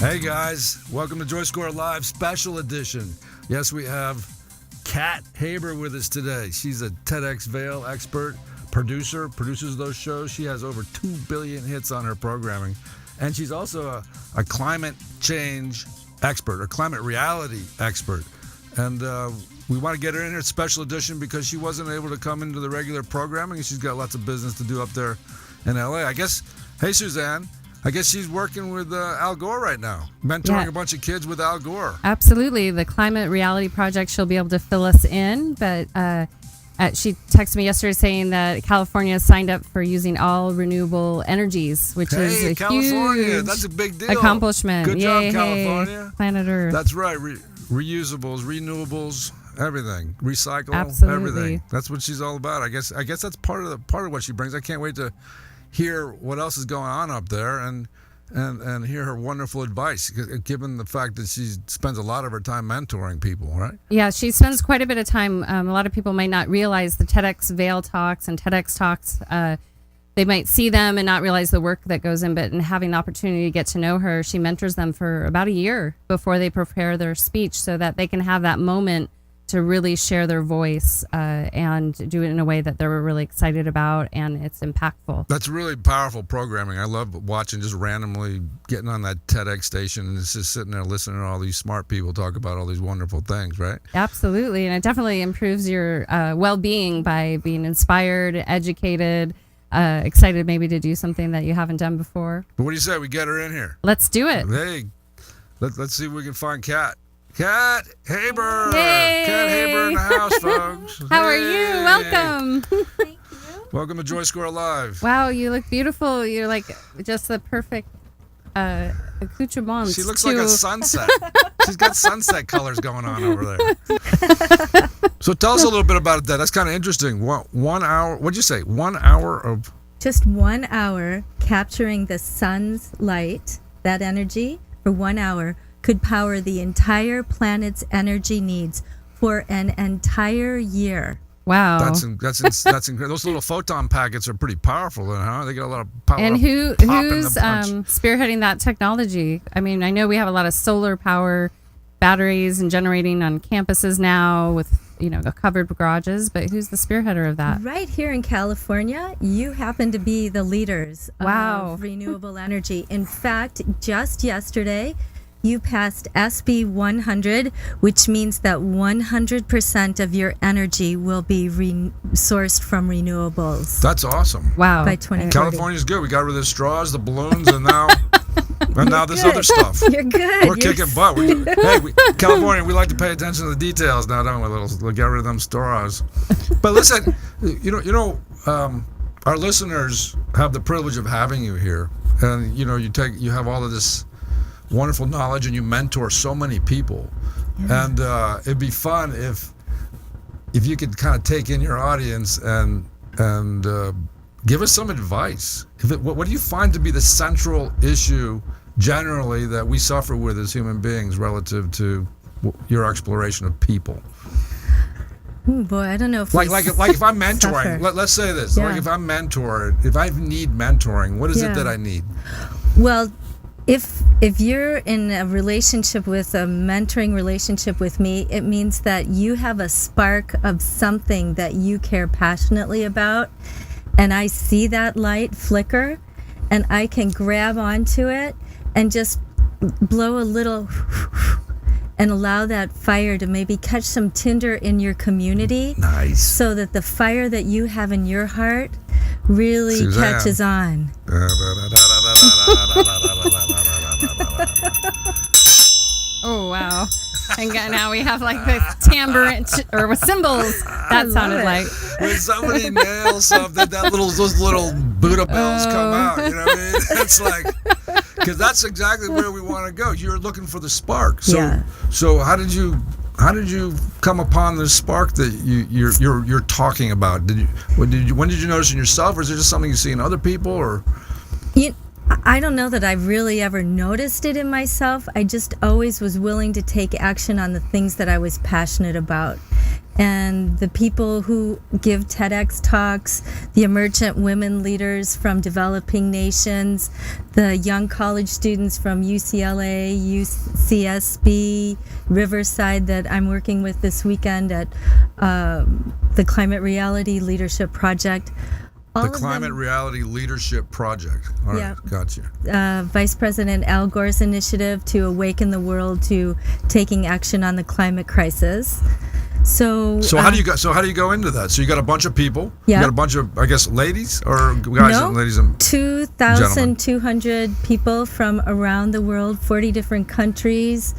Hey guys, welcome to JoyScoreLive Special Edition. Yes, we have Kat Haber with us today. She's a TEDxVail expert, produces those shows. She has over 2 billion hits on her programming. And she's also a climate change expert, or climate reality expert. And we want to get her in here, special edition, because she wasn't able to come into the regular programming. She's got lots of business to do up there in LA. I guess, hey Suzanne, I guess she's working with Al Gore right now, mentoring a bunch of kids with Al Gore. Absolutely. The Climate Reality Project, she'll be able to fill us in. But she texted me yesterday saying that California has signed up for using all renewable energies, which is a California, huge that's a big deal. accomplishment. Good job, California. Planet Earth. That's right. Reusables, renewables, everything, recycle, Absolutely. Everything. That's what she's all about. I guess that's part of what she brings. I can't wait to hear what else is going on up there and hear her wonderful advice, given the fact that she spends a lot of her time mentoring people, right? Yeah, she spends quite a bit of time. A lot of people might not realize the TEDxVail talks and TEDx talks. They might see them and not realize the work that goes in, but in having the opportunity to get to know her, she mentors them for about a year before they prepare their speech so that they can have that moment to really share their voice and do it in a way that they're really excited about, and it's impactful. That's really powerful programming. I love watching, just randomly getting on that TEDx station and just sitting there listening to all these smart people talk about all these wonderful things, right? Absolutely, and it definitely improves your well-being by being inspired, educated, excited maybe to do something that you haven't done before. But what do you say? We get her in here. Let's do it. Hey, let's see if we can find Kat. Kat Haber! Yay! Kat Haber in the house, folks. How are you? Welcome. Thank you. Welcome to JoyScoreLive. Wow, you look beautiful. You're like just the perfect accoutrement. She looks like a sunset. She's got sunset colors going on over there. So tell us a little bit about that. That's kind of interesting. 1 hour, what'd you say? 1 hour of... Just 1 hour capturing the sun's light, that energy, for 1 hour could power the entire planet's energy needs for an entire year. Wow. That's incredible. Those little photon packets are pretty powerful, then, huh? They get a lot of power. And who's punch. spearheading that technology? I mean, I know we have a lot of solar power batteries and generating on campuses now with, covered garages, but who's the spearheader of that? Right here in California, you happen to be the leaders of renewable energy. In fact, just yesterday, you passed SB 100, which means that 100% of your energy will be sourced from renewables. That's awesome. Wow. By 2030. California's good. We got rid of the straws, the balloons, and now this other stuff. You're good. We're kicking butt. California, we like to pay attention to the details now, don't we? We'll get rid of them straws. But listen, our listeners have the privilege of having you here, and you have all of this wonderful knowledge, and you mentor so many people. Yeah. And it'd be fun if you could kind of take in your audience and give us some advice. What do you find to be the central issue generally that we suffer with as human beings relative to your exploration of people? Oh boy, I don't know if like if I'm mentoring, let's say this. Yeah. Like if I'm mentored, if I need mentoring, what is it that I need? Well, if you're in a relationship with a mentoring relationship with me, it means that you have a spark of something that you care passionately about, and I see that light flicker, and I can grab onto it and just blow a little and allow that fire to maybe catch some tinder in your community. Nice. So that the fire that you have in your heart really Suzanne catches on. Oh, wow. And now we have like the tambourine or with cymbals. That sounded like. When somebody nails something, those little Buddha bells come out. You know what I mean? It's like, because that's exactly where we want to go. You're looking for the spark. So how did you come upon the spark that you're talking about? When did you notice in yourself, or is it just something you see in other people, or? I don't know that I really ever noticed it in myself. I just always was willing to take action on the things that I was passionate about. and the people who give TEDx talks, the emergent women leaders from developing nations, the young college students from UCLA, UCSB, Riverside that I'm working with this weekend at the Climate Reality Leadership Project. The Climate Reality Leadership Project. All right, gotcha. Vice President Al Gore's initiative to awaken the world to taking action on the climate crisis. So how do you go? So how do you go into that? So you got a bunch of people. Yeah. You got a bunch of, I guess, ladies or guys and ladies and 2,200 people from around the world, 40 different countries.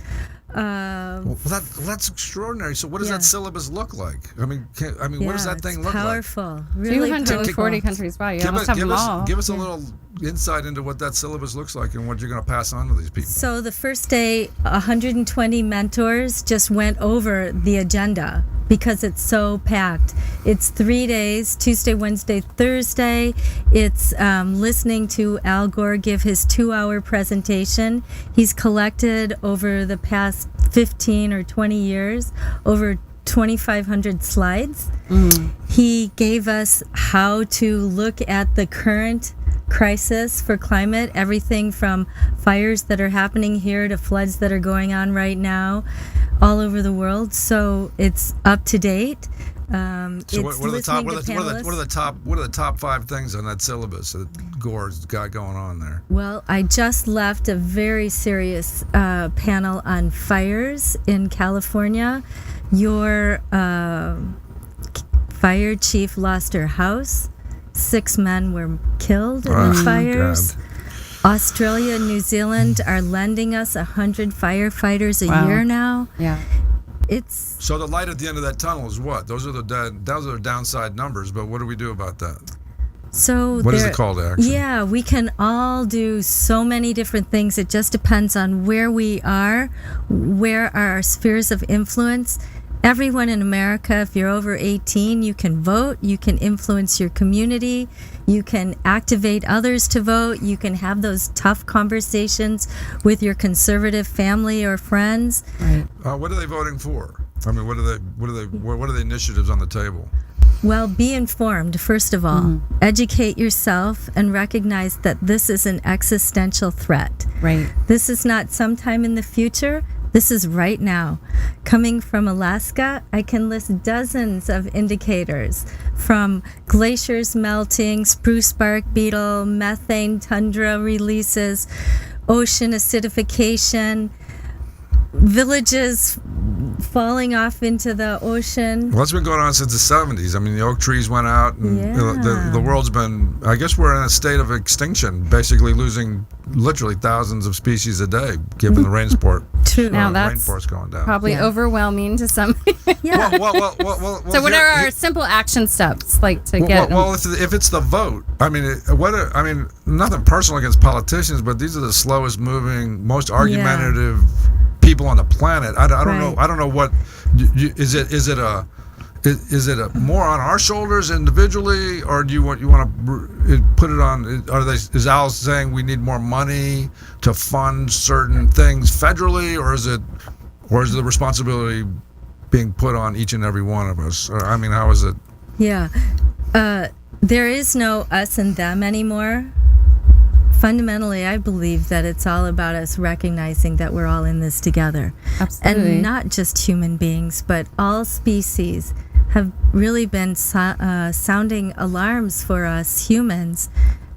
Well, that's extraordinary. So what does that syllabus look like? I mean, what does that thing look powerful, really 240 powerful. countries. Wow, you almost have them all. Give us a little insight into what that syllabus looks like and what you're going to pass on to these people. So the first day, 120 mentors just went over the agenda because it's so packed. It's 3 days, Tuesday, Wednesday, Thursday. It's listening to Al Gore give his 2-hour presentation. He's collected over the past 15 or 20 years over 2,500 slides. He gave us how to look at the current crisis for climate, everything from fires that are happening here to floods that are going on right now all over the world. So it's up to date. So what are the top 5 things on that syllabus that Gore's got going on there? Well, I just left a very serious panel on fires in California. Your fire chief lost her house. 6 men were killed in the fires. God. Australia and New Zealand are lending us 100 firefighters a year now. Yeah. So the light at the end of that tunnel is what? Those are the downside numbers, but what do we do about that? So what is the call to action? Yeah, we can all do so many different things. It just depends on where we are, where are our spheres of influence. Everyone in America, if you're over 18, you can vote, you can influence your community, you can activate others to vote, you can have those tough conversations with your conservative family or friends. Right. What are they voting for? I mean, what are the initiatives on the table? Well, be informed, first of all. Educate yourself and recognize that this is an existential threat. Right. This is not sometime in the future. This is right now. Coming from Alaska, I can list dozens of indicators from glaciers melting, spruce bark beetle, methane tundra releases, ocean acidification, villages falling off into the ocean. Well, that's been going on since the 70s. I mean, the oak trees went out, and the world's been, I guess we're in a state of extinction, basically losing literally thousands of species a day, given the rainforest. True. Now that's rainforest going down. probably overwhelming to some. Yeah. Well, So what are our simple action steps like to get? Well, if it's the vote, I mean, nothing personal against politicians, but these are the slowest moving, most argumentative people on the planet. I don't know. I don't know what is it. Is it a more on our shoulders individually, or do you want to put it on? Is Al saying we need more money to fund certain things federally, or is the responsibility being put on each and every one of us? Or, I mean, how is it? Yeah. There is no us and them anymore. Fundamentally, I believe that it's all about us recognizing that we're all in this together. Absolutely. And not just human beings, but all species have really been sounding alarms for us humans,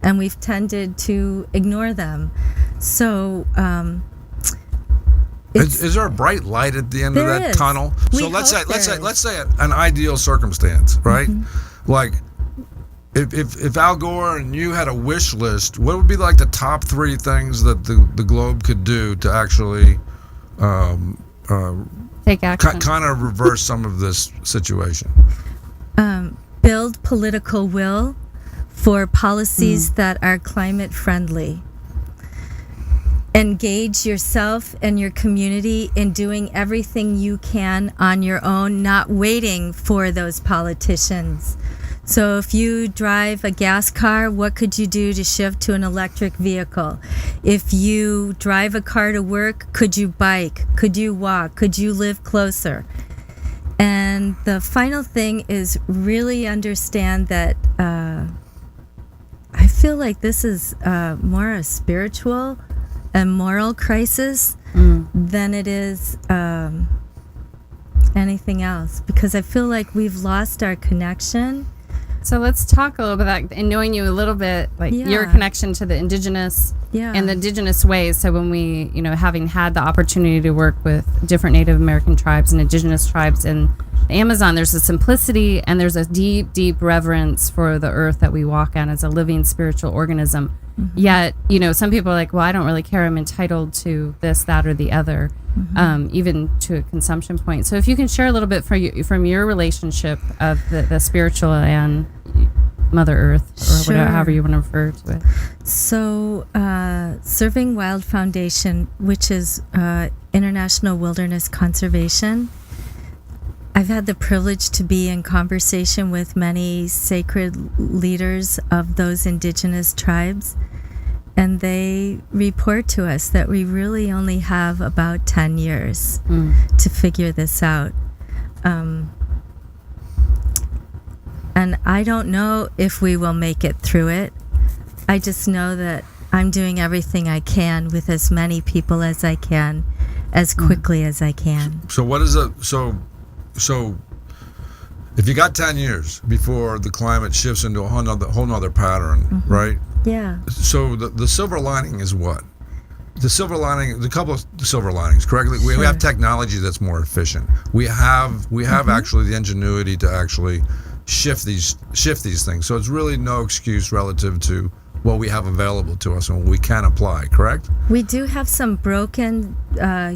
and we've tended to ignore them. So, is there a bright light at the end of that tunnel? So let's say an ideal circumstance, right? Like, If Al Gore and you had a wish list, what would be like the top 3 things that the globe could do to actually take action? Kind of reverse some of this situation? Build political will for policies that are climate friendly. Engage yourself and your community in doing everything you can on your own, not waiting for those politicians. So if you drive a gas car, what could you do to shift to an electric vehicle? If you drive a car to work, could you bike? Could you walk? Could you live closer? And And the final thing is really understand that I feel like this is more a spiritual and moral crisis than it is anything else, because I feel like we've lost our connection. So let's talk a little bit about that, and knowing you a little bit, like your connection to the indigenous and the indigenous ways. So when we, having had the opportunity to work with different Native American tribes and indigenous tribes in the Amazon, there's a simplicity and there's a deep, deep reverence for the earth that we walk on as a living spiritual organism. Mm-hmm. Yet, some people are like, well, I don't really care. I'm entitled to this, that, or the other, even to a consumption point. So if you can share a little bit from your relationship of the spiritual and Mother Earth, or whatever, however you want to refer to it. So Serving Wild Foundation, which is International Wilderness Conservation, I've had the privilege to be in conversation with many sacred leaders of those indigenous tribes, and they report to us that we really only have about 10 years to figure this out. And I don't know if we will make it through it. I just know that I'm doing everything I can with as many people as I can, as quickly as I can. So what is it? So if you got 10 years before the climate shifts into a whole nother pattern, right? Yeah. So the silver lining is what? The silver lining, the couple of silver linings, correctly? We have technology that's more efficient. We have actually the ingenuity to actually shift these things. So it's really no excuse relative to what we have available to us and what we can apply, correct? We do have some broken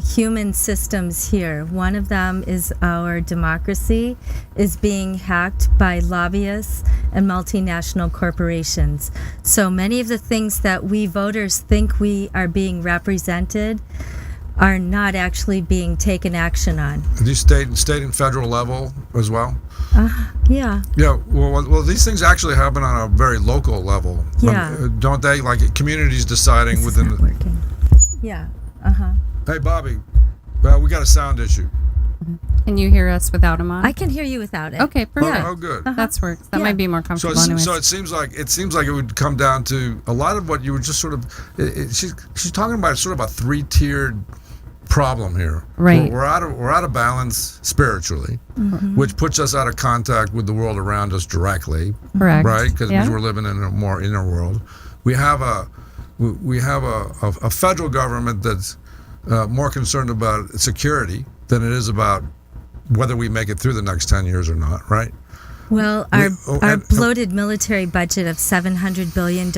human systems here. One of them is our democracy is being hacked by lobbyists and multinational corporations. So many of the things that we voters think we are being represented are not actually being taken action on. These state and federal level as well? Yeah. Yeah, well, these things actually happen on a very local level. Yeah. Don't they? Like communities deciding It's within not working. Yeah. Hey, Bobby, we got a sound issue. Can you hear us without him on? I can hear you without it. Okay, perfect. Oh, good. That's works. That might be more comfortable. So it seems like it would come down to a lot of what you were just sort of. She's talking about sort of a three-tiered problem here. Right. We're out of balance spiritually, which puts us out of contact with the world around us directly. Correct. Right, because we're living in a more inner world. We have a federal government that's more concerned about security than it is about whether we make it through the next 10 years or not, right? Well, our bloated military budget of $700 billion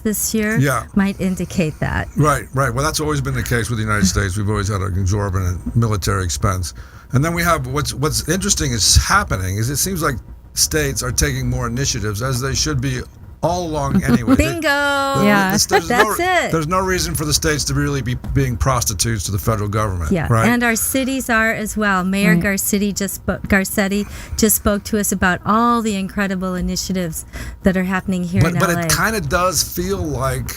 this year might indicate that. Right. Well, that's always been the case with the United States. We've always had an exorbitant military expense. And then we have what's interesting is happening is it seems like states are taking more initiatives, as they should be all along anyway. Bingo! That's it. There's no reason for the states to really be being prostitutes to the federal government. Yeah, right? And our cities are as well. Mayor Garcetti just spoke to us about all the incredible initiatives that are happening here in LA. But it kind of does feel like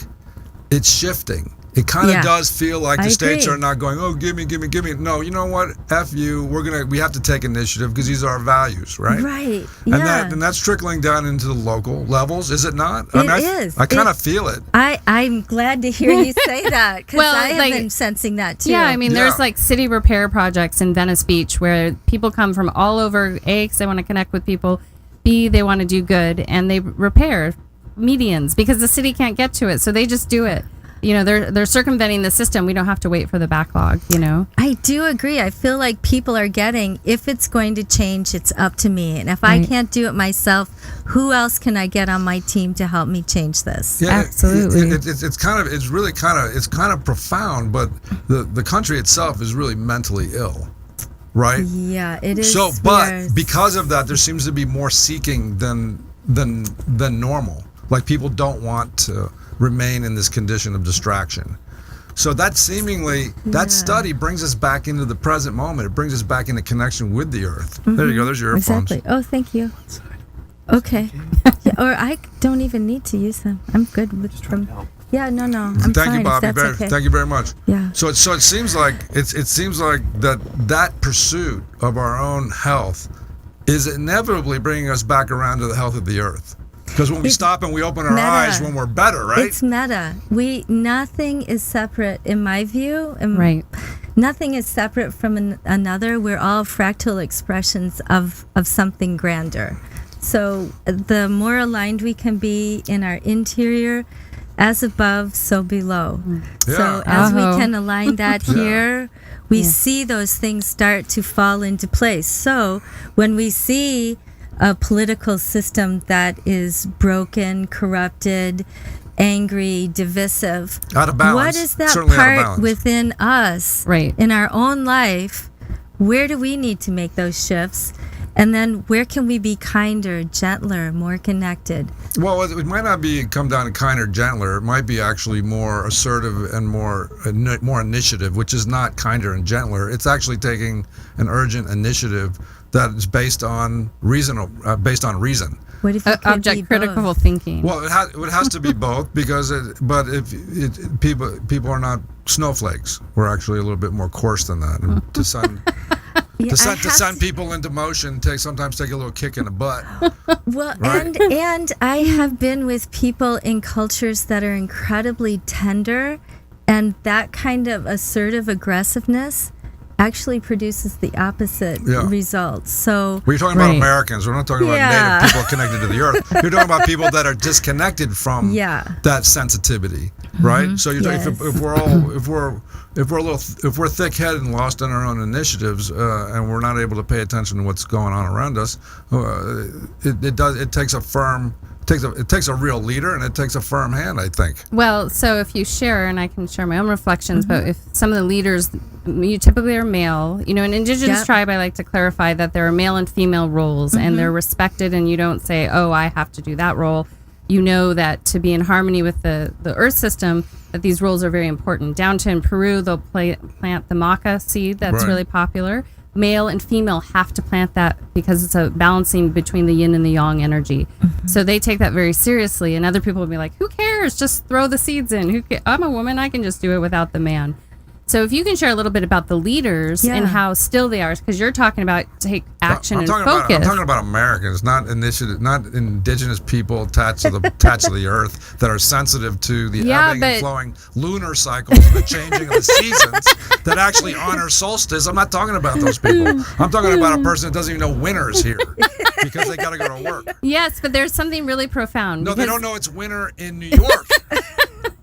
it's shifting. It kind of does feel like the states are not going, oh, give me. No, you know what? F you. We have to take initiative because these are our values, right? Right. Yeah. And that's trickling down into the local levels, is it not? It is. I kind of feel it. I'm glad to hear you say that because I have been sensing that too. Yeah, I mean, there's like city repair projects in Venice Beach where people come from all over. A, because they want to connect with people. B, they want to do good, and they repair medians because the city can't get to it, so they just do it. They're circumventing the system. We don't have to wait for the backlog, I do agree. I feel like people are getting, if it's going to change, it's up to me. And if I can't do it myself, who else can I get on my team to help me change this? Yeah, absolutely. It's kind of profound, but the country itself is really mentally ill. Right? Yeah, it is. So, but because of that, there seems to be more seeking than normal. Like people don't want to remain in this condition of distraction. So that that study brings us back into the present moment. It brings us back into connection with the earth. There you go. There's your earphones. Exactly. Oh, thank you. Okay. Or I don't even need to use them. I'm good with them. Yeah, no. I'm Thank fine. you, Bobby. Okay. Thank you very much. Yeah. So it seems like that pursuit of our own health is inevitably bringing us back around to the health of the earth. Because when we stop and we open our eyes, when we're better, right? It's meta. Nothing is separate, in my view. Right. Nothing is separate from another. We're all fractal expressions of something grander. So the more aligned we can be in our interior, as above, so below. Yeah. So as we can align that here, we see those things start to fall into place. So when we see a political system that is broken, corrupted, angry, divisive, out of balance. what is that Certainly out of part balance. within us in our own life? Where do we need to make those shifts? And then where can we be kinder, gentler, more connected? Well, it might not come down to kinder, gentler. It might be actually more assertive and more initiative, which is not kinder and gentler. It's actually taking an urgent initiative that is based on reason. What if it could Object be critical both? thinking. Well, it has to be both because people are not snowflakes. We're actually a little bit more coarse than that. And to send people into motion sometimes take a little kick in the butt. Well, right? and I have been with people in cultures that are incredibly tender, and that kind of assertive aggressiveness actually produces the opposite results. So we're talking about Americans. We're not talking about native people connected to the earth. You're talking about people that are disconnected from that sensitivity, right? So you're talking, if we're thick-headed and lost in our own initiatives, and we're not able to pay attention to what's going on around us, it takes a real leader, and it takes a firm hand, I think. Well, so if you share, and I can share my own reflections, but if some of the leaders, you typically are male. You know, in indigenous tribe, I like to clarify that there are male and female roles, and they're respected, and you don't say, oh, I have to do that role. You know that to be in harmony with the earth system, that these roles are very important. Down to in Peru, they'll plant the maca seed that's really popular. Male and female have to plant that because it's a balancing between the yin and the yang energy. So they take that very seriously. And other people will be like, who cares? Just throw the seeds in. I'm a woman. I can just do it without the man. So if you can share a little bit about the leaders and how still they are, because you're talking about take action and focus. I'm talking about Americans, not indigenous people attached to the earth that are sensitive to the ebbing and flowing lunar cycles and the changing of the seasons that actually honor solstice. I'm not talking about those people. I'm talking about a person that doesn't even know winter is here because they got to go to work. Yes, but there's something really profound. No, they don't know it's winter in New York.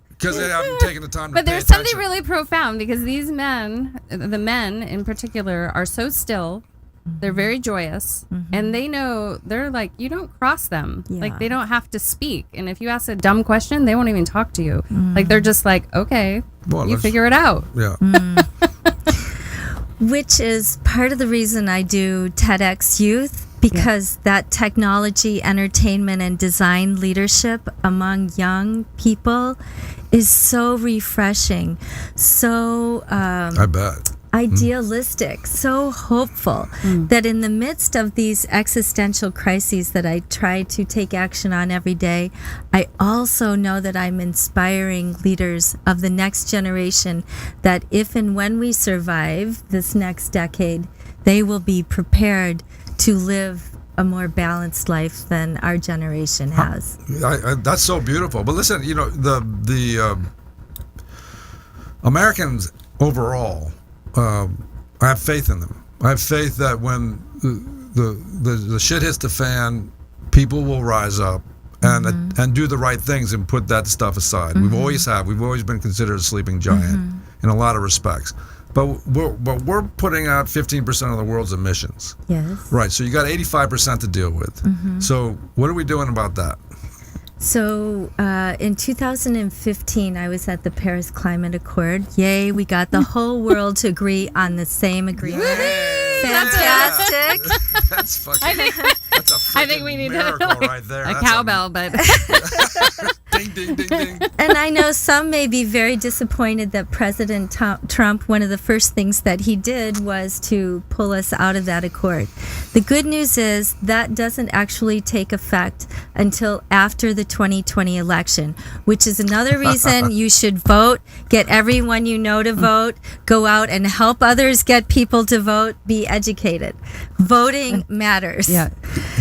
Because they haven't taken the time to pay attention. But there's something really profound because these men, the men in particular, are so still. They're very joyous. And they know, they're like, you don't cross them. Like, they don't have to speak. And if you ask a dumb question, they won't even talk to you. Like, they're just like, okay, you figure it out. Yeah. Which is part of the reason I do TEDx Youth. Because that technology, entertainment, and design leadership among young people is so refreshing, so I bet. idealistic, so hopeful that in the midst of these existential crises that I try to take action on every day, I also know that I'm inspiring leaders of the next generation that if and when we survive this next decade, they will be prepared to live a more balanced life than our generation has. That's so beautiful. But listen, you know, the Americans overall, I have faith in them. I have faith that when the shit hits the fan, people will rise up and do the right things and put that stuff aside. We've always been considered a sleeping giant in a lot of respects. But we're putting out 15% of the world's emissions. Yes. Right. So you got 85% to deal with. So what are we doing about that? So in 2015, I was at the Paris Climate Accord. Yay, we got the whole world to agree on the same agreement. Yay! Fantastic. That's fucking. That's a I think we need miracle right there. a That's cowbell, but Damn ding, ding, ding, ding. And I know some may be very disappointed that President Trump, one of the first things that he did was to pull us out of that accord. The good news is that doesn't actually take effect until after the 2020 election, which is another reason you should vote, get everyone you know to vote, go out and help others get people to vote, be educated. Voting matters. Yeah.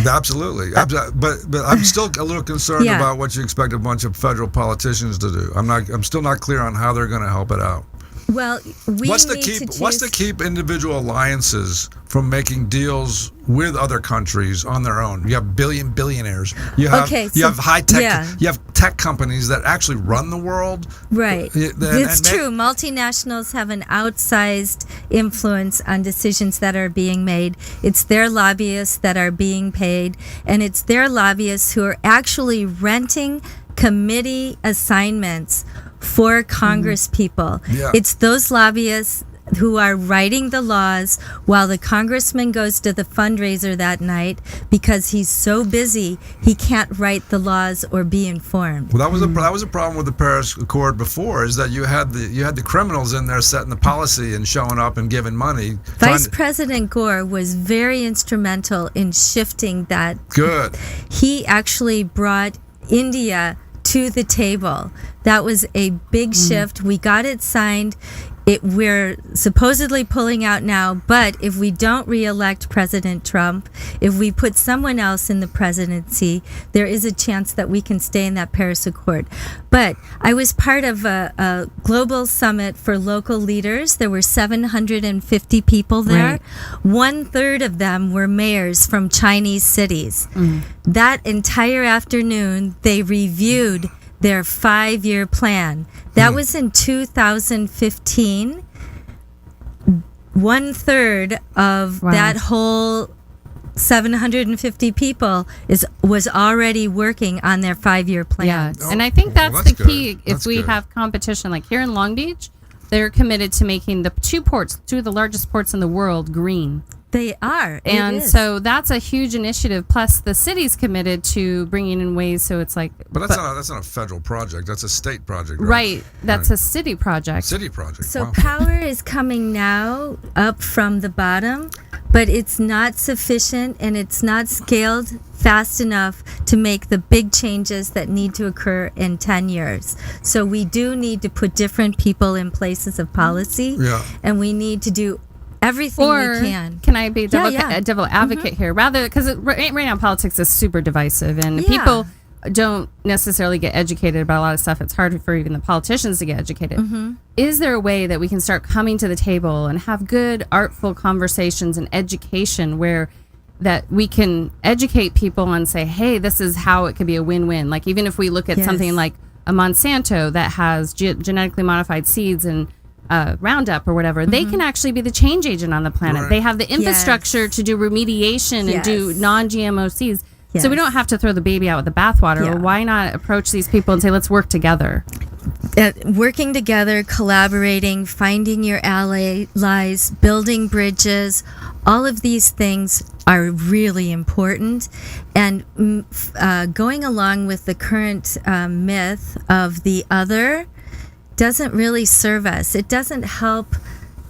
Absolutely. But I'm still a little concerned about what you expect a bunch of federal politicians to do. I'm still not clear on how they're going to help it out. Well, what's to keep individual alliances from making deals with other countries on their own? You have billionaires. You have high tech. You have tech companies that actually run the world. Right. It's true. Multinationals have an outsized influence on decisions that are being made. It's their lobbyists that are being paid, and it's their lobbyists who are actually renting committee assignments for Congress people. Yeah. It's those lobbyists who are writing the laws while the congressman goes to the fundraiser that night because he's so busy he can't write the laws or be informed. Well, that was a problem with the Paris Accord before, is that you had the criminals in there setting the policy and showing up and giving money. Vice President Gore was very instrumental in shifting that. Good. He actually brought India to the table. That was a big shift. We got it signed. We're supposedly pulling out now, but if we don't re-elect President Trump, if we put someone else in the presidency, there is a chance that we can stay in that Paris Accord. But I was part of a global summit for local leaders. There were 750 people there. Right. 1/3 of them were mayors from Chinese cities. That entire afternoon, they reviewed their 5-year plan. That was in 2015. 1/3 of that whole 750 people was already working on their 5-year plan. Yeah, and I think that's the key. If we have competition, like here in Long Beach, they're committed to making the two of the largest ports in the world green. They are. And so that's a huge initiative. Plus, the city's committed to bringing in ways so it's like... But that's not a federal project. That's a state project, right? Right. That's a city project. City project. So power is coming now up from the bottom, but it's not sufficient and it's not scaled fast enough to make the big changes that need to occur in 10 years. So we do need to put different people in places of policy, and we need to do everything we can. Can I be a devil advocate here? Rather, because right now politics is super divisive, and people don't necessarily get educated about a lot of stuff. It's hard for even the politicians to get educated. Is there a way that we can start coming to the table and have good, artful conversations and education where that we can educate people and say, hey, this is how it could be a win-win? Like, even if we look at something like a Monsanto that has genetically modified seeds and Roundup or whatever, they can actually be the change agent on the planet. Right. They have the infrastructure to do remediation and do non-GMO seeds. So we don't have to throw the baby out with the bathwater. Or why not approach these people and say, let's work together? Working together, collaborating, finding your allies, building bridges, all of these things are really important. And going along with the current myth of the other doesn't really serve us. It doesn't help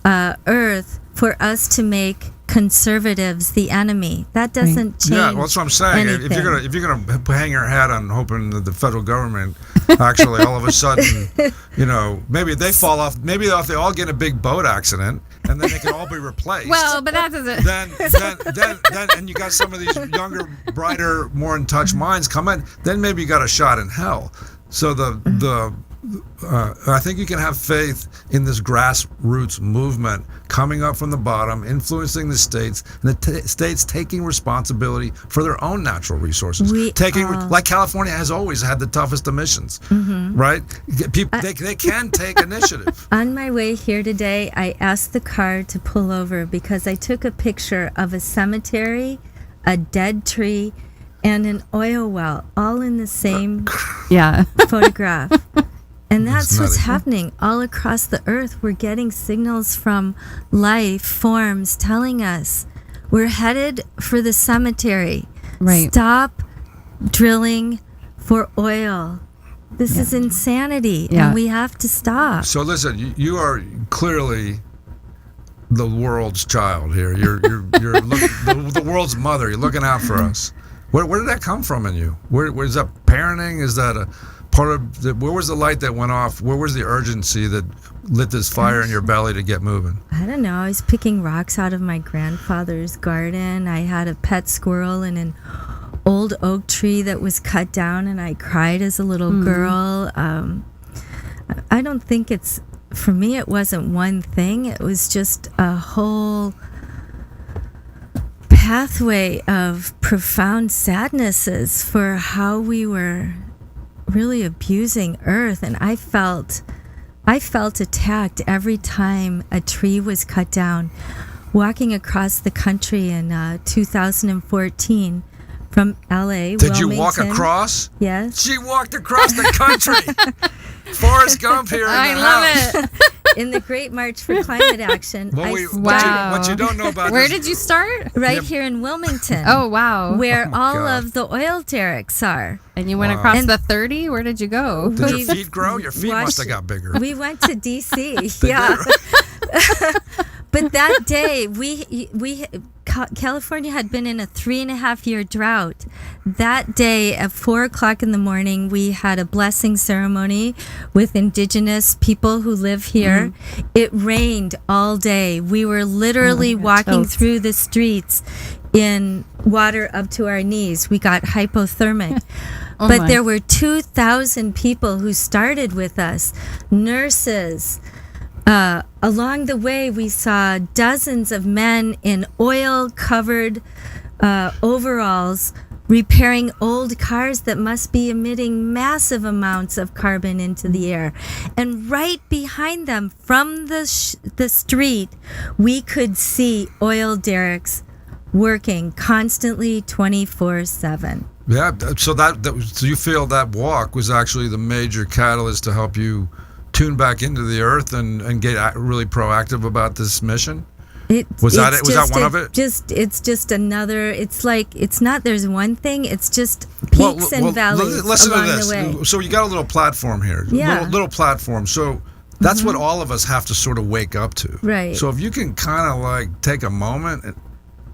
Earth for us to make conservatives the enemy. That doesn't change. Yeah, well, that's what I'm saying. Anything. If you're gonna hang your hat on hoping that the federal government actually all of a sudden, maybe they fall off. Maybe if they all get in a big boat accident and then they can all be replaced. Well, but that doesn't. Then and you got some of these younger, brighter, more in touch minds come in. Then maybe you got a shot in hell. So I think you can have faith in this grassroots movement coming up from the bottom, influencing the states, and the states taking responsibility for their own natural resources. Like California has always had the toughest emissions, right? They can take initiative. On my way here today, I asked the car to pull over because I took a picture of a cemetery, a dead tree, and an oil well, all in the same photograph. And that's what's happening all across the earth. We're getting signals from life forms telling us we're headed for the cemetery. Right. Stop drilling for oil. This is insanity, Yeah. and we have to stop. So listen, you are clearly the world's child here. You're the world's mother. You're looking out for us. Where did that come from in you? Where is that parenting? Is that a part of where was the light that went off? Where was the urgency that lit this fire in your belly to get moving? I don't know. I was picking rocks out of my grandfather's garden. I had a pet squirrel in an old oak tree that was cut down, and I cried as a little girl. I don't think for me, it wasn't one thing. It was just a whole pathway of profound sadnesses for how we were really abusing Earth. And I felt attacked every time a tree was cut down. Walking across the country in 2014 from LA, Did you Wilmington. walk across? Yes. She walked across the country. Forrest Gump here in I the love house. it. In the Great March for Climate Action. Wow. What you don't know about Where this, did you start? Right here in Wilmington. Oh, wow. Where all God. of the oil derricks are. And you went Wow. across And- the 30? Where did you go? did your we feet grow? Your feet must have got bigger. We went to DC. Yeah. But that day, California had been in a 3.5-year drought. That day at 4:00 in the morning, we had a blessing ceremony with indigenous people who live here. It rained all day. We were literally walking totes. through the streets in water up to our knees. We got hypothermic. But my. there were 2,000 people who started with us, nurses. Along the way, we saw dozens of men in oil-covered overalls repairing old cars that must be emitting massive amounts of carbon into the air. And right behind them, from the street, we could see oil derricks working constantly 24/7. Yeah, so so you feel that walk was actually the major catalyst to help you tune back into the earth and get really proactive about this mission? Was that it? Was that one of it? It's just another. It's like it's not. There's one thing. It's just peaks and valleys listen along to this. the way. So you got a little platform here. Yeah. Little platform. So that's what all of us have to sort of wake up to. Right. So if you can kind of like take a moment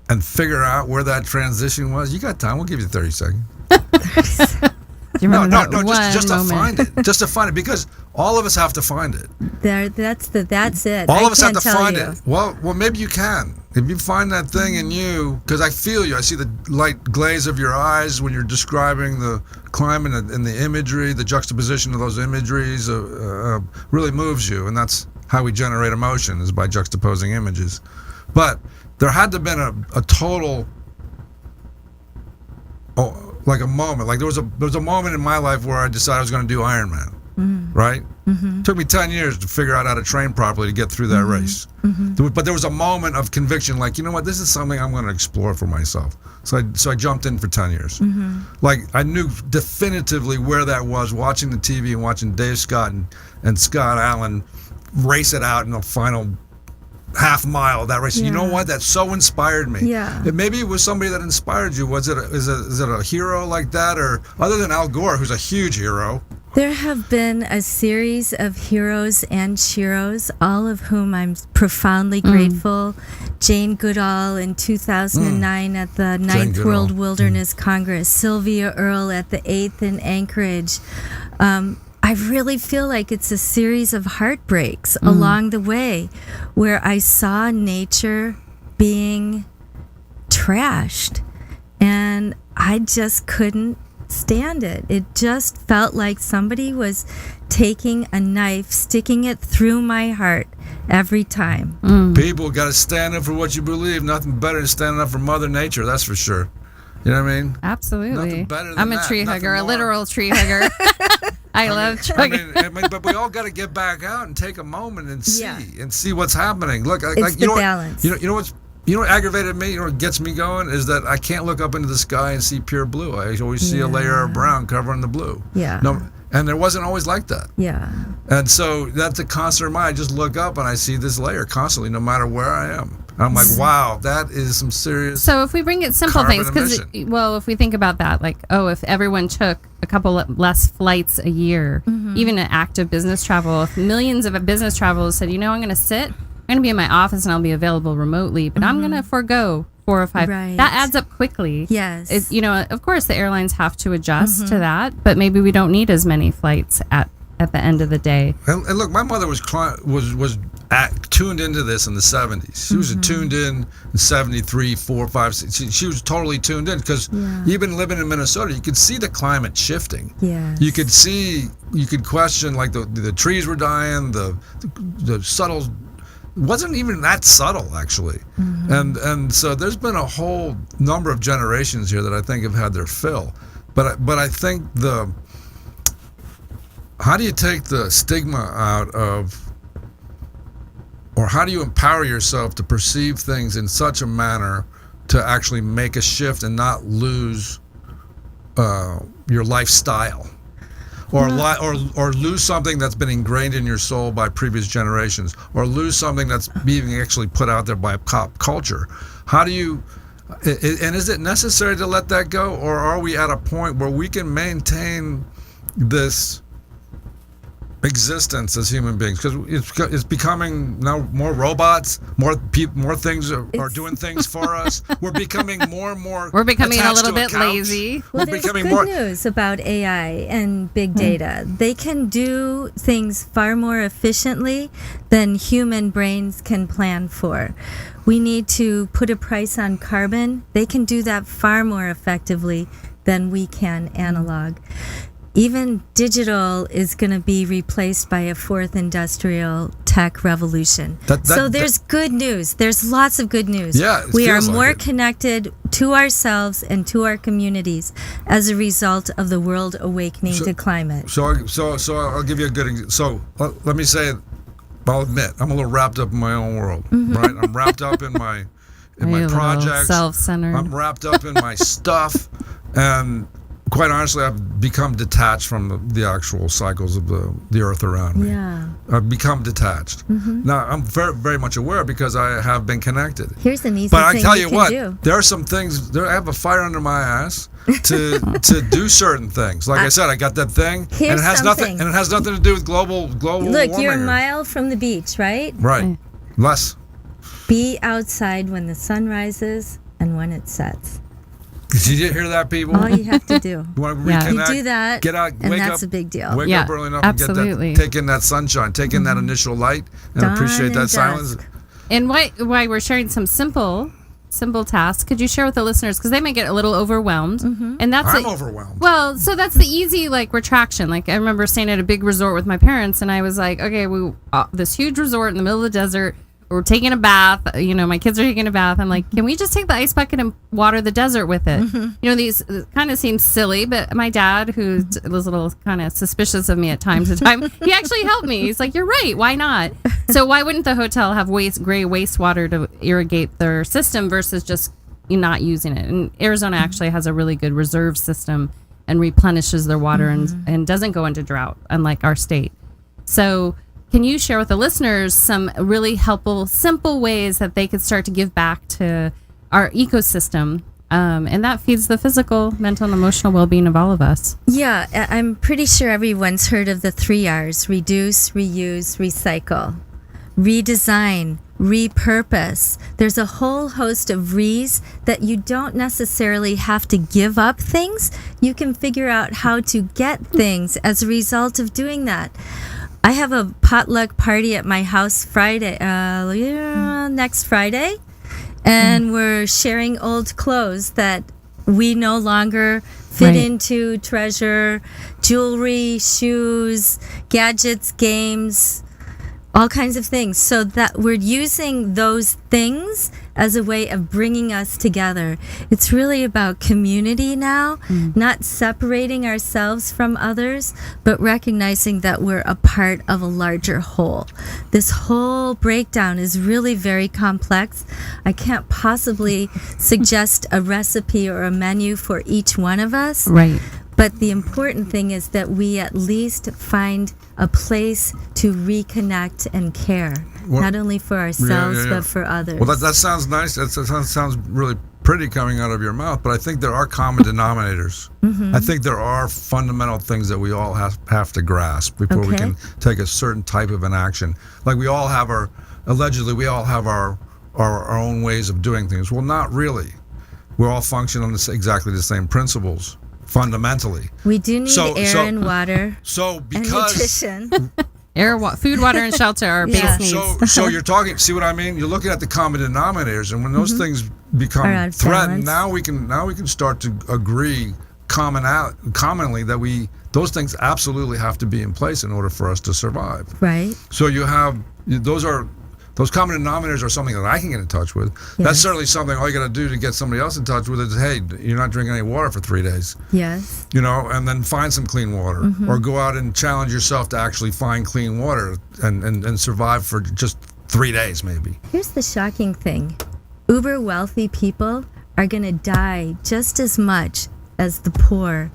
and figure out where that transition was, you got time. We'll give you 30 seconds. Do you remember that one just to moment? find it. Just to find it, because all of us have to find it. That's it. All I of us have can't to tell find you. it. Well, maybe you can. If you find that thing in you, because I feel you. I see the light glaze of your eyes when you're describing the climate and the imagery, the juxtaposition of those imageries really moves you, and that's how we generate emotion, is by juxtaposing images. But there had to have been a total, like a moment. Like there was a moment in my life where I decided I was going to do Ironman. Right? Took me 10 years to figure out how to train properly to get through that race. But there was a moment of conviction, like, you know what, this is something I'm going to explore for myself. So I jumped in for 10 years. Like I knew definitively where that was, watching the TV and watching Dave Scott and Scott Allen race it out in the final half mile of that race. You know what? That so inspired me. Yeah. Maybe it was somebody that inspired you. Is it a hero like that, or other than Al Gore, who's a huge hero? There have been a series of heroes and sheroes, all of whom I'm profoundly grateful. Jane Goodall in 2009 at the 9th World Wilderness Congress, Sylvia Earle at the 8th in Anchorage. I really feel like it's a series of heartbreaks along the way where I saw nature being trashed, and I just couldn't stand it. It just felt like somebody was taking a knife, sticking it through my heart every time. People got to stand up for what you believe. Nothing better than standing up for Mother Nature, that's for sure. You know what I mean? Absolutely. Nothing better than I'm a that. tree Nothing hugger, a more. literal tree hugger. I love chugging. But we all got to get back out and take a moment and see Yeah. and see what's happening. Look, It's you the know balance. What, you know what aggravated me? You know what gets me going is that I can't look up into the sky and see pure blue. I always see a layer of brown covering the blue. Yeah. No, and there wasn't always like that. Yeah. And so that's a constant reminder. I just look up and I see this layer constantly, no matter where I am. I'm like, wow, that is some serious. So if we bring it simple Carbon things, because emission. if we think about that, like, if everyone took a couple less flights a year, even an active business travel, if millions of business travelers said, I'm going to sit, I'm going to be in my office and I'll be available remotely, but I'm going to forego 4 or 5. Right. That adds up quickly. Yes. Of course, the airlines have to adjust to that, but maybe we don't need as many flights at the end of the day. And look, my mother was tuned into this in the 70s. She was tuned in 73, 4, 5, 6. She was totally tuned in because even living in Minnesota, you could see the climate shifting. Yes. You could question, like, the trees were dying, the subtle, wasn't even that subtle, actually. And so there's been a whole number of generations here that I think have had their fill. But I think how do you take the stigma out of, or how do you empower yourself to perceive things in such a manner to actually make a shift and not lose your lifestyle, or lose something that's been ingrained in your soul by previous generations, or lose something that's being actually put out there by pop culture? How do you, and is it necessary to let that go, or are we at a point where we can maintain this existence as human beings? Because it's becoming now more robots, more things are doing things for us. We're becoming more and more. We're becoming a attached little to bit couch. lazy. Well, We're there's becoming good more. news about AI and big data. They can do things far more efficiently than human brains can plan for. We need to put a price on carbon. They can do that far more effectively than we can analog. Even digital is going to be replaced by a fourth industrial tech revolution. So there's good news. There's lots of good news. Yeah, we are feels like more it. connected to ourselves and to our communities as a result of the world awakening to climate. So I'll give you a good example. So let me say, I'll admit, I'm a little wrapped up in my own world, right? I'm wrapped up in my projects. Self-centered. I'm wrapped up in my stuff, and quite honestly, I've become detached from the actual cycles of the earth around me. Yeah. I've become detached. Now, I'm very, very much aware because I have been connected. Here's an easy But I thing tell you you can what, do. there are some things. I have a fire under my ass to do certain things. Like I said, I got that thing, and Here's it has something. nothing to do with global Look, warming. you're a mile from the beach, right? Right, less. Be outside when the sun rises and when it sets. Did you hear that, people? All you have to do. You want to Yeah. reconnect? You do that, Get out, and wake that's up, a big deal. Wake Yeah, up early enough absolutely. and get that, take in that sunshine, take in that initial light, and Dawn appreciate and that silence. dusk. And why we're sharing some simple tasks, could you share with the listeners, because they may get a little overwhelmed, and that's I'm overwhelmed. Well, so that's the easy retraction. Like, I remember staying at a big resort with my parents, and I was like, okay, this huge resort in the middle of the desert. We're taking a bath. My kids are taking a bath. I'm like, can we just take the ice bucket and water the desert with it? These kind of seem silly, but my dad, who was a little kind of suspicious of me at time to time, he actually helped me. He's like, you're right. Why not? So why wouldn't the hotel have gray wastewater to irrigate their system versus just not using it? And Arizona actually has a really good reserve system and replenishes their water and doesn't go into drought, unlike our state. So can you share with the listeners some really helpful, simple ways that they could start to give back to our ecosystem? And that feeds the physical, mental, and emotional well-being of all of us. Yeah, I'm pretty sure everyone's heard of the 3 R's: reduce, reuse, recycle, redesign, repurpose. There's a whole host of re's that you don't necessarily have to give up things. You can figure out how to get things as a result of doing that. I have a potluck party at my house next Friday, and we're sharing old clothes that we no longer fit into, treasure, jewelry, shoes, gadgets, games, all kinds of things. So that we're using those things as a way of bringing us together. It's really about community now, not separating ourselves from others, but recognizing that we're a part of a larger whole. This whole breakdown is really very complex. I can't possibly suggest a recipe or a menu for each one of us. Right. But the important thing is that we at least find a place to reconnect and care. not only for ourselves yeah. but for others. Well, that sounds nice. That sounds really pretty coming out of your mouth, but I think there are common denominators. I think there are fundamental things that we all have to grasp before we can take a certain type of an action. Like we all have our own ways of doing things. Well, not really. We all function on exactly the same principles, fundamentally. We do need air and water. So and because nutrition. Food, water, and shelter are base needs. So you're talking. See what I mean? You're looking at the common denominators, and when those things become threatened, now we can start to agree commonly that those things absolutely have to be in place in order for us to survive. Right. So you have those common denominators are something that I can get in touch with. Yes. That's certainly something all you got to do to get somebody else in touch with is, hey, you're not drinking any water for 3 days. Yes. And then find some clean water, or go out and challenge yourself to actually find clean water and survive for just 3 days, maybe. Here's the shocking thing: uber wealthy people are going to die just as much as the poor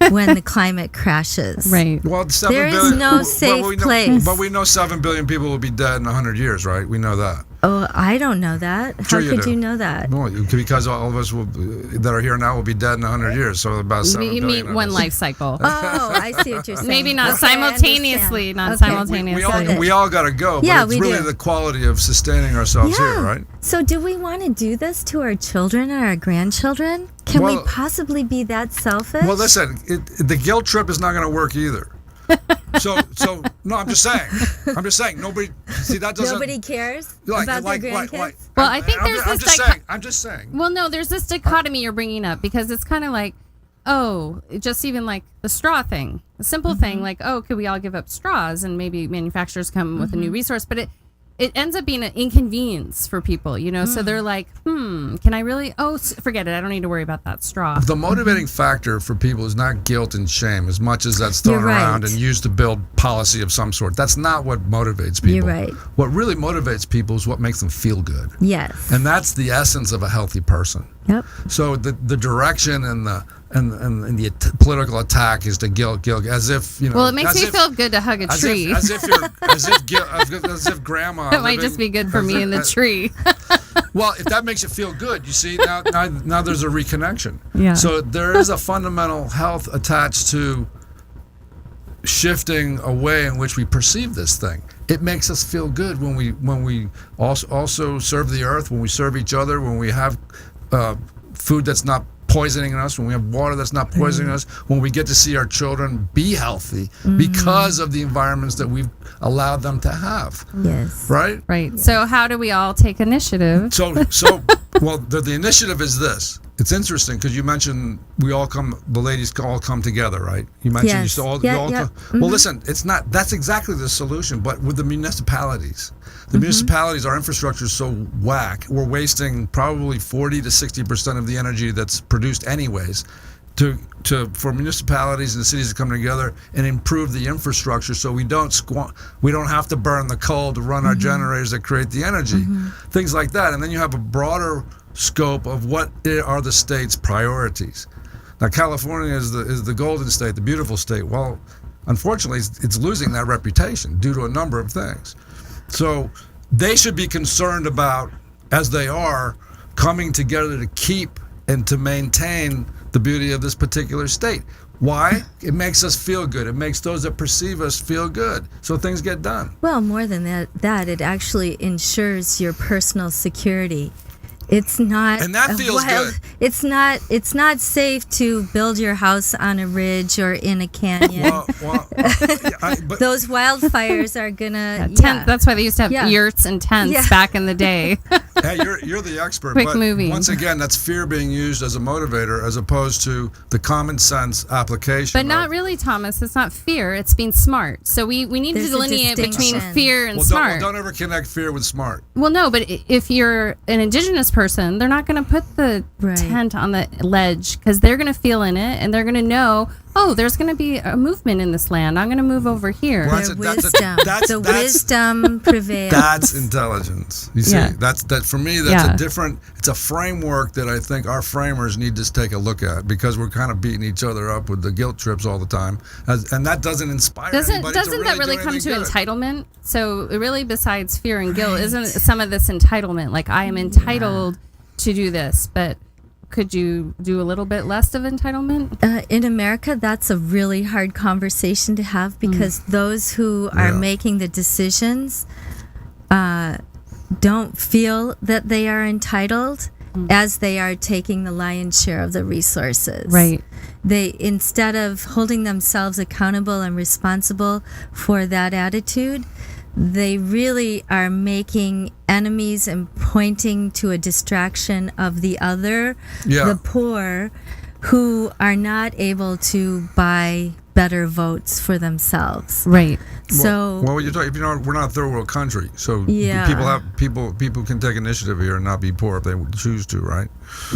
when the climate crashes. Right. Well, there is no safe place. But we know 7 billion people will be dead in 100 years, right? We know that. Oh, I don't know that. How could you know that? Well, because all of us that are here now will be dead in 100 years. So about 7 billion. You mean one life cycle. Oh, I see what you're saying. Maybe not simultaneously. We all got to go. But it's really the quality of sustaining ourselves here, right? So do we want to do this to our children or our grandchildren? Can we possibly be that selfish? Well, listen, the guilt trip is not going to work either. So no, I'm just saying. Nobody cares about their grandkids. Well, I think I'm just saying. Well, no, there's this dichotomy you're bringing up because it's kind of like, just even like the straw thing, a simple thing like, could we all give up straws and maybe manufacturers come with a new resource, but it ends up being an inconvenience for people, so they're like, can I really? Forget it. I don't need to worry about that straw. The motivating factor for people is not guilt and shame as much as that's thrown around and used to build policy of some sort. That's not what motivates people. You're right. What really motivates people is what makes them feel good. Yes. And that's the essence of a healthy person. Yep. So the direction and the political attack is to guilt, as if Well, it makes me feel good to hug a tree. As if grandma. That might just be good for me in the tree. Well, if that makes you feel good, you see, now there's a reconnection. Yeah. So there is a fundamental health attached to shifting a way in which we perceive this thing. It makes us feel good when we also serve the earth, when we serve each other, when we have food that's not poisoning us, when we have water that's not poisoning us, when we get to see our children be healthy because of the environments that we've allowed them to have. Yes. Right? Right. So how do we all take initiative? Well, the initiative is this. It's interesting because you mentioned the ladies all come together, right? You mentioned you all come. Well, listen, it's not, that's exactly the solution, but with the municipalities. The municipalities, our infrastructure is so whack. We're wasting probably 40 to 60% of the energy that's produced anyways for municipalities and the cities to come together and improve the infrastructure so we don't have to burn the coal to run our generators that create the energy. Things like that. And then you have a broader scope of what are the state's priorities. Now, California is the golden state, the beautiful state. Well, unfortunately, it's losing that reputation due to a number of things. So they should be concerned about, as they are, coming together to keep and to maintain the beauty of this particular state. Why? It makes us feel good. It makes those that perceive us feel good. So things get done. Well, more than that, it actually ensures your personal security. It's not, and that feels good. It's not safe to build your house on a ridge or in a canyon. Those wildfires are gonna. That's why they used to have yurts and tents back in the day. Hey, you're the expert. Quick but moving. Once again, that's fear being used as a motivator as opposed to the common sense application. But not really, Thomas. It's not fear. It's being smart. So we need to delineate between fear and smart. Don't ever connect fear with smart. Well, no, but if you're an indigenous person, they're not going to put the tent on the ledge because they're going to feel in it and they're going to know oh, there's going to be a movement in this land. I'm going to move over here. Well, The wisdom prevails. That's intelligence. You see, that for me, that's a different. It's a framework that I think our framers need to take a look at, because we're kind of beating each other up with the guilt trips all the time, and that doesn't inspire anybody. Doesn't that really come to good. entitlement? So really, besides fear and guilt, isn't some of this entitlement? Like, I am entitled to do this, but could you do a little bit less of entitlement? In America, that's a really hard conversation to have, because those who are making the decisions don't feel that they are entitled, as they are taking the lion's share of the resources. Right. They, instead of holding themselves accountable and responsible for that attitude, they really are making enemies and pointing to a distraction of the other, the poor, who are not able to buy better votes for themselves. Right. So, well, you're talking, we're not a third world country, so people can take initiative here and not be poor if they choose to, right?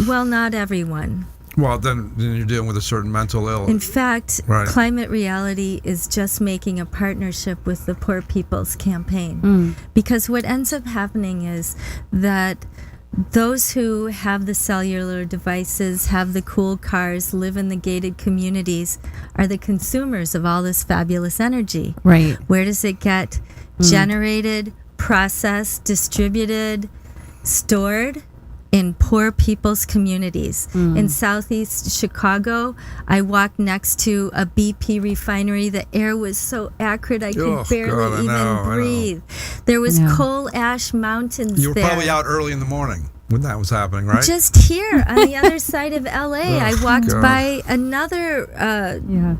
well, not everyone. Well, then you're dealing with a certain mental illness. In fact, Climate Reality is just making a partnership with the Poor People's Campaign. Because what ends up happening is that those who have the cellular devices, have the cool cars, live in the gated communities, are the consumers of all this fabulous energy. Right. Where does it get generated, processed, distributed, stored? In poor people's communities. In southeast Chicago, I walked next to a BP refinery. The air was so acrid I could barely even breathe. There was coal ash mountains there. You were probably out early in the morning when that was happening, right? Just here on the other side of LA, I walked by another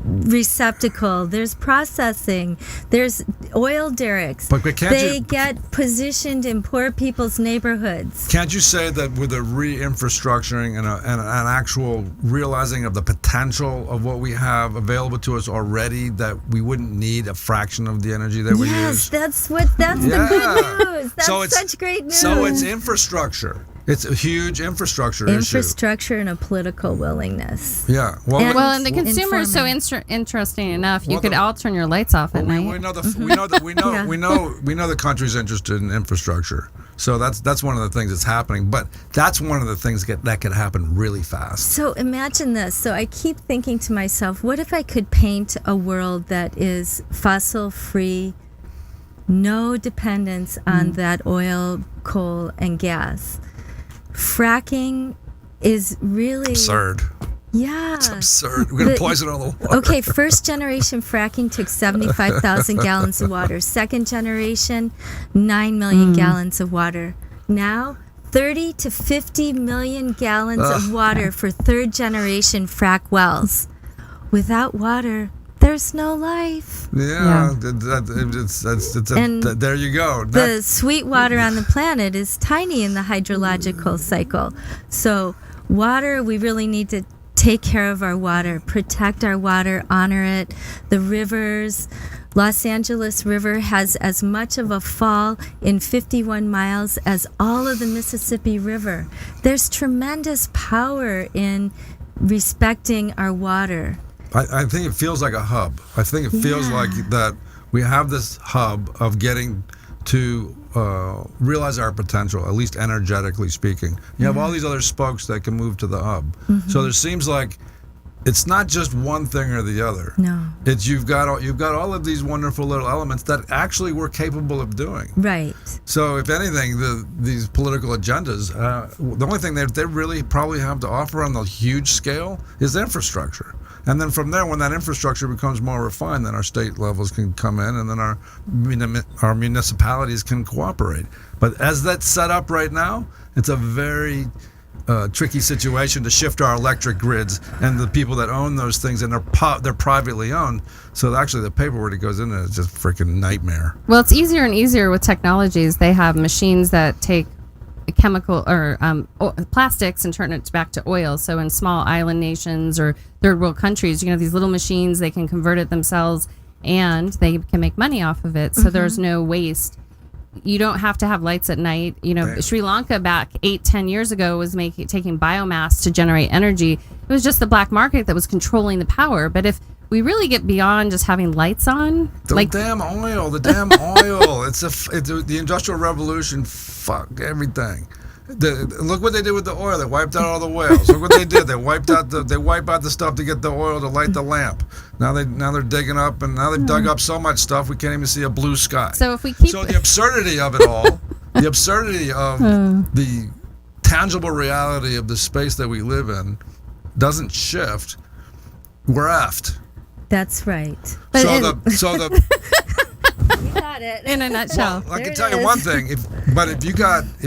receptacle. There's processing. There's oil derricks. But they get positioned in poor people's neighborhoods. Can't you say that with a re-infrastructuring and an actual realizing of the potential of what we have available to us already, that we wouldn't need a fraction of the energy that we use? Yes, that's the good news. That's such great news. So it's infrastructure. It's a huge infrastructure issue. And a political willingness. Yeah. And the consumer is so interesting enough. You could all turn your lights off at night. We know the country's interested in infrastructure. So that's one of the things that's happening. But that's one of the things that could happen really fast. So imagine this. So I keep thinking to myself, what if I could paint a world that is fossil free, no dependence on that oil, coal, and gas? Fracking is really absurd. Yeah. It's absurd. We're going to poison all the water. Okay, first generation fracking took 75,000 gallons of water. Second generation, 9 million gallons of water. Now, 30 to 50 million gallons of water for third generation frack wells. Without water, there's no life. There you go. The sweet water on the planet is tiny in the hydrological cycle. So water, we really need to take care of our water, protect our water, honor it. The rivers, Los Angeles River has as much of a fall in 51 miles as all of the Mississippi River. There's tremendous power in respecting our water. I think it feels like a hub. I think it feels like that we have this hub of getting to realize our potential, at least energetically speaking. You have all these other spokes that can move to the hub. So there seems like it's not just one thing or the other. No. It's you've got all of these wonderful little elements that actually we're capable of doing. Right. So if anything, these political agendas, the only thing they really probably have to offer on the huge scale is infrastructure. And then from there, when that infrastructure becomes more refined, then our state levels can come in, and then our municipalities can cooperate. But as that's set up right now, it's a very tricky situation to shift our electric grids, and the people that own those things, and they're privately owned. So actually, the paperwork that goes in there is just a freaking nightmare. Well, it's easier and easier with technologies. They have machines that take chemical or plastics and turn it back to oil. So in small island nations or third world countries, these little machines, they can convert it themselves and they can make money off of it. So there's no waste. You don't have to have lights at night. Sri Lanka back 8-10 years ago was taking biomass to generate energy, It was just the black market that was controlling the power. But if we really get beyond just having lights on, The damn oil. It's the Industrial Revolution. Fuck everything. Look what they did with the oil. They wiped out all the whales. Look what they did. They wipe out the stuff to get the oil to light the lamp. Now they're digging up, and now they've dug up so much stuff we can't even see a blue sky. So if we keep the absurdity of it all, the absurdity of the tangible reality of the space that we live in doesn't shift, we're effed. That's right. You got it. in a nutshell. Well, I can tell you one thing. If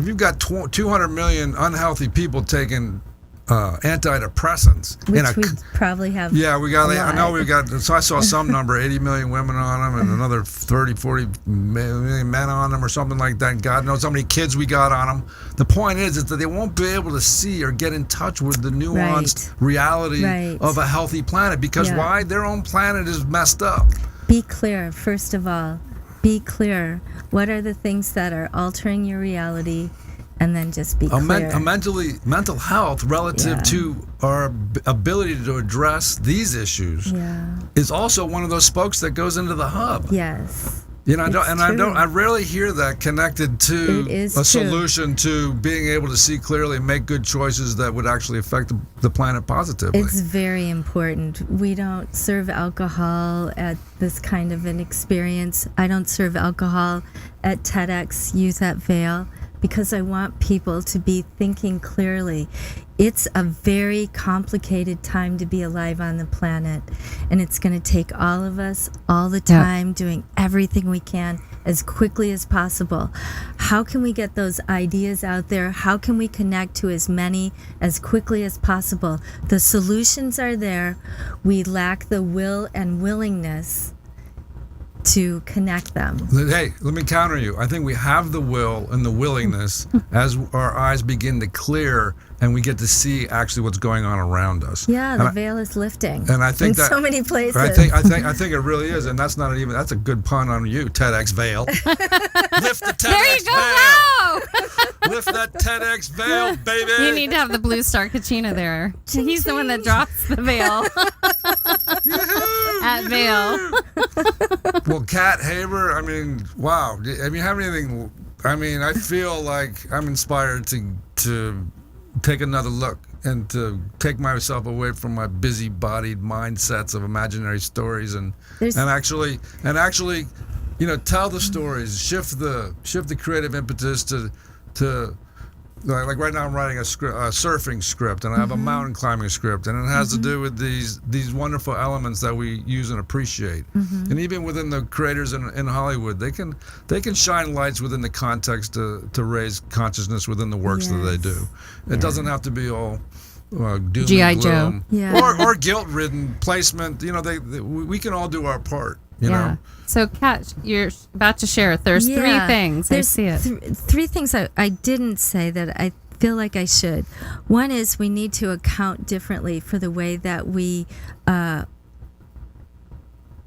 you've got 200 million unhealthy people taking antidepressants, Which we probably have. yeah, we got. a I know lot. we've got. So I saw some number, 80 million women on them, and another 30, 40 million men on them, or something like that. God knows how many kids we got on them. The point is that they won't be able to see or get in touch with the nuanced reality of a healthy planet because why? Their own planet is messed up. Be clear, first of all. Be clear. What are the things that are altering your reality? And then just be clear. Mental health relative to our ability to address these issues is also one of those spokes that goes into the hub. Yes. I rarely hear that connected to a solution to being able to see clearly and make good choices that would actually affect the planet positively. It's very important. We don't serve alcohol at this kind of an experience. I don't serve alcohol at TEDx Youth at Vail because I want people to be thinking clearly. It's a very complicated time to be alive on the planet, and it's going to take all of us all the time doing everything we can as quickly as possible. How can we get those ideas out there? How can we connect to as many as quickly as possible? The solutions are there. We lack the will and willingness to connect them. Hey, let me counter you. I think we have the will and the willingness as our eyes begin to clear and we get to see actually what's going on around us. Yeah, the veil is lifting. And I think in so many places. I think it really is, and that's a good pun on you, TEDxVail. Lift the TEDxVail. Lift that TEDxVail, baby. You need to have the blue star Kachina there. He's the one that drops the veil. At Vail. Well, Kat Haber, I mean, wow. I mean, have anything? I mean, I feel like I'm inspired to take another look and to take myself away from my busy-bodied mindsets of imaginary stories and actually, tell the stories, shift the creative impetus to like right now I'm writing a surfing script, and I have a mountain climbing script, and it has to do with these wonderful elements that we use and appreciate. And even within the creators in Hollywood, they can shine lights within the context to raise consciousness within the works that they do. It doesn't have to be all doom G.I. and gloom Joe. or guilt-ridden placement. We can all do our part. You know. So, Kat, you're about to share. There's three things. I see it. Three things I didn't say that I feel like I should. One is we need to account differently for the way that we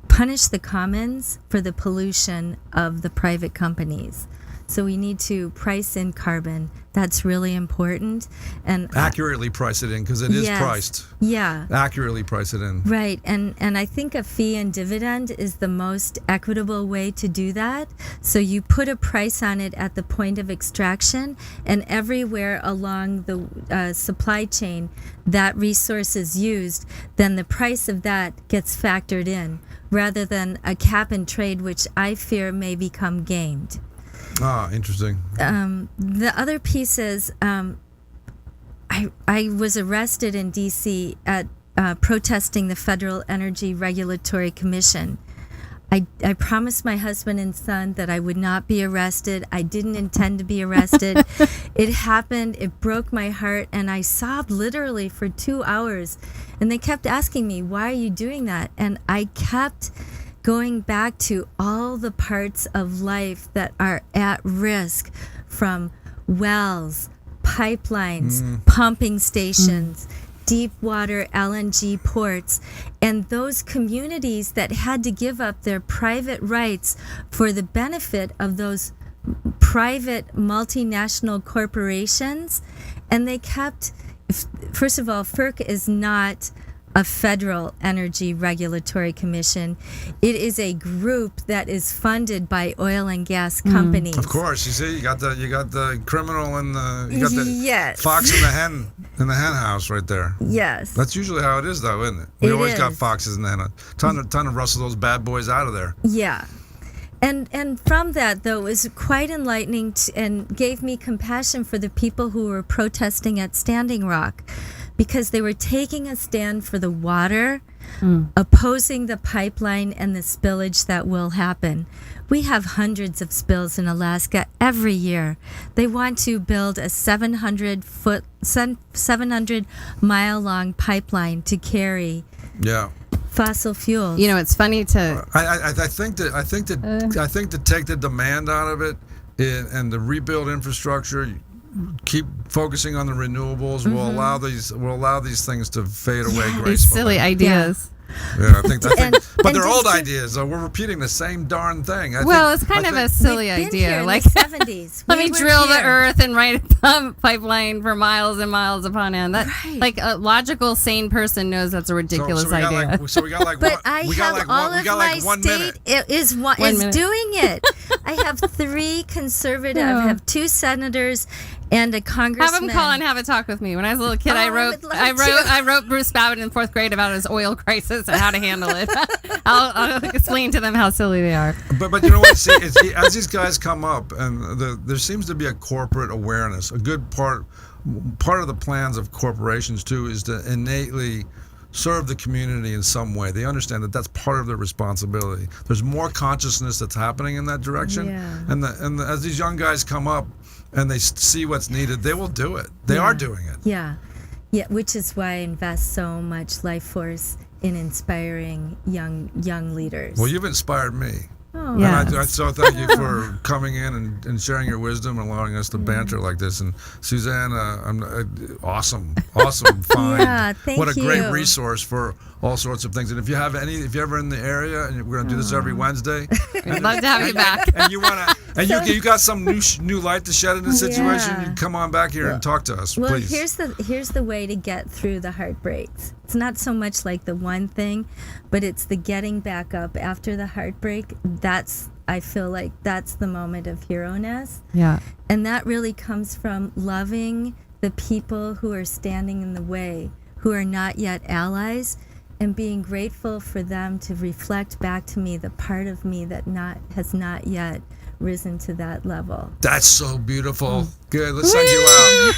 punish the commons for the pollution of the private companies. So we need to price in carbon. That's really important. And accurately price it in, because it is priced. Yeah. Accurately price it in. Right. And I think a fee and dividend is the most equitable way to do that. So you put a price on it at the point of extraction, and everywhere along the supply chain that resource is used, then the price of that gets factored in, rather than a cap and trade, which I fear may become gamed. Ah, interesting. The other piece is I was arrested in D.C. at protesting the Federal Energy Regulatory Commission. I promised my husband and son that I would not be arrested. I didn't intend to be arrested. It happened. It broke my heart, and I sobbed literally for 2 hours. And they kept asking me, why are you doing that? And I kept going back to all the parts of life that are at risk, from wells, pipelines, pumping stations, deep water LNG ports, and those communities that had to give up their private rights for the benefit of those private multinational corporations. And they kept first of all, FERC is not a federal energy regulatory commission. It is a group that is funded by oil and gas companies. Of course, you see, you got the criminal and you got the Yes. fox in the hen house right there. Yes. That's usually how it is, though, isn't it? We It always got is. foxes in the hen house. Ton to rustle those bad boys out of there. Yeah. And from that, though, it was quite enlightening and gave me compassion for the people who were protesting at Standing Rock, because they were taking a stand for the water, opposing the pipeline and the spillage that will happen. We have hundreds of spills in Alaska every year. They want to build a 700-mile long pipeline to carry Yeah. fossil fuels. You know, it's funny to. I think to take the demand out of it and the rebuild infrastructure, keep focusing on the renewables, will allow these things to fade away gracefully. These silly ideas. Yeah, I think but And they're old just to- ideas. Though. We're repeating the same darn thing. Well, it's kind of a silly We've been here idea. in Like, the 70s. let We me were drill the here. earth and write a pipeline for miles and miles upon end. That, Right. like, a logical, sane person knows that's a ridiculous idea. So we got like But one, I we got have like all one, we of got my like 1 state minute. is minute. doing it. I have 3 conservative. I have 2 senators and a congressman. Have him call and have a talk with me. When I was a little kid, Oh, I I wrote, would love to. I wrote Bruce Babbitt in 4th grade about his oil crisis and how to handle it. I'll explain to them how silly they are. But you know what? See, as these guys come up, and there seems to be a corporate awareness. A good part of the plans of corporations too is to innately serve the community in some way. They understand that that's part of their responsibility. There's more consciousness that's happening in that direction, Yeah. and as these young guys come up and they see what's needed, they will do it. They are doing it. Yeah, which is why I invest so much life force in inspiring young leaders. Well, you've inspired me. Oh. Yeah. And I so thank you for coming in and sharing your wisdom and allowing us to banter like this. And Suzanne, awesome find. Yeah, thank what a great you. resource for all sorts of things. And if you're ever in the area, and we're gonna do this every Wednesday, I'd love to have you back. and you you got some new light to shed in the situation, Yeah. you come on back here and talk to us, Well, please. here's the way to get through the heartbreaks. It's not so much like the one thing, but it's the getting back up after the heartbreak. I feel like that's the moment of hero-ness. Yeah. And that really comes from loving the people who are standing in the way, who are not yet allies, and being grateful for them to reflect back to me the part of me that has not yet risen to that level. That's so beautiful. Good. Let's send you out.